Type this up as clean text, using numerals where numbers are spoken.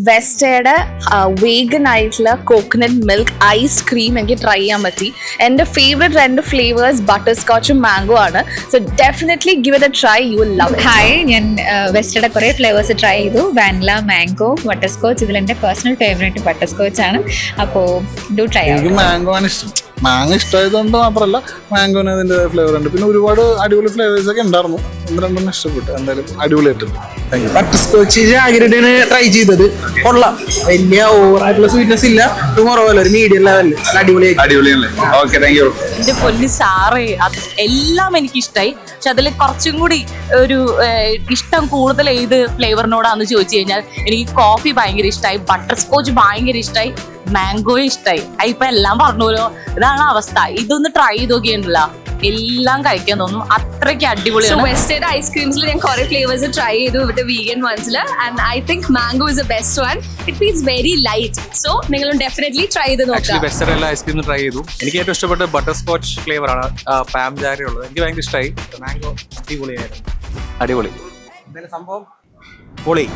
വെസ്റ്റയുടെ vegan ആയിട്ടുള്ള coconut milk iced cream എനിക്ക് try ചെയ്യാൻ പറ്റി. എൻ്റെ ഫേവറേറ്റ് 2 ഫ്ലേവേഴ്സ് ബട്ടർ സ്കോച്ചും മാംഗോ ആണ്. So definitely give it a try, you will love it. Hi, ഞാൻ വെസ്റ്റയുടെ കുറേ ഫ്ലേവേഴ്സ് ട്രൈ ചെയ്തു. Vanilla, mango, butter scotch. ഇതിലെൻ്റെ പേഴ്സണൽ ഫേവറേറ്റ് ബട്ടർ സ്കോച്ച് ആണ്. അപ്പോൾ ഡു ട്രൈ. എനിക്ക് മാംഗോ ആണ് ഇഷ്ടം. മാങ്ങ ഇഷ്ടമായതുകൊണ്ട് മാത്രമല്ല, മാംഗോന് അതിൻ്റെ ഫ്ലേവർ ഉണ്ട്. പിന്നെ ഒരുപാട് അടിപൊളി ഫ്ലേവേഴ്സ് ഒക്കെ ഉണ്ടായിരുന്നു. 1-2 ഇഷ്ടപ്പെട്ടു. എന്തായാലും അടിപൊളിയായിട്ടുണ്ട്. ബട്ടർ സ്കോച്ച് ആഗ്രഹമാണ് ട്രൈ ചെയ്തത്. കൊള്ളാം. വലിയ ഓവറായിട്ടുള്ള സ്വീറ്റ്നെസ് ഇല്ല, കുറവല്ല, ഒരു മീഡിയം ലെവലിൽ അടിപൊളിയല്ലേ? Okay, thank you. എന്റെ പൊന്നു സാറേ, എല്ലാം എനിക്ക് ഇഷ്ടമായി. പക്ഷെ അതിൽ കുറച്ചും കൂടി ഒരു ഇഷ്ടം കൂടുതൽ ഏത് ഫ്ലേവറിനോടാന്ന് ചോദിച്ചു കഴിഞ്ഞാൽ എനിക്ക് കോഫി ഭയങ്കര ഇഷ്ടമായി, ബട്ടർ സ്കോച്ച് ഭയങ്കര ഇഷ്ടമായി, മാംഗോ ഇഷ്ടമായി. ഇപ്പൊ എല്ലാം പറഞ്ഞല്ലോ, ഇതാണ് അവസ്ഥ. ഇതൊന്ന് ട്രൈ ചെയ്ത് നോക്കിയിട്ടുണ്ടല്ലോ, എല്ലാം കഴിക്കാൻ തോന്നും, അത്രയ്ക്ക് അടിപൊളിയാണ്. വെസ്റ്റയുടെ ഐസ്ക്രീംസിൽ ഞാൻ കുറെ ഫ്ലേവേഴ്സ് ട്രൈ ചെയ്തു വിത്ത് വീഗൻ വൺസിൽ. And I think mango is the best one. It feels very light. So നിങ്ങളും ഡെഫിനറ്റ്ലി ട്രൈ ചെയ്ത് നോക്കാം. വെസ്റ്റയുടെ എല്ലാ ഐസ്ക്രീമും ട്രൈ ചെയ്തു. എനിക്ക് ഏറ്റവും ഇഷ്ടപ്പെട്ട ബട്ടർ സ്കോച്ച് ഫ്ലേവർ ആണ്, പാം ജാരി ഉള്ളത്. എനിക്ക് ഭയങ്കര ഇഷ്ടമായി. മാംഗോ അടിപൊളിയായിരുന്നു. അടിപൊളി സംഭവം പൊളി.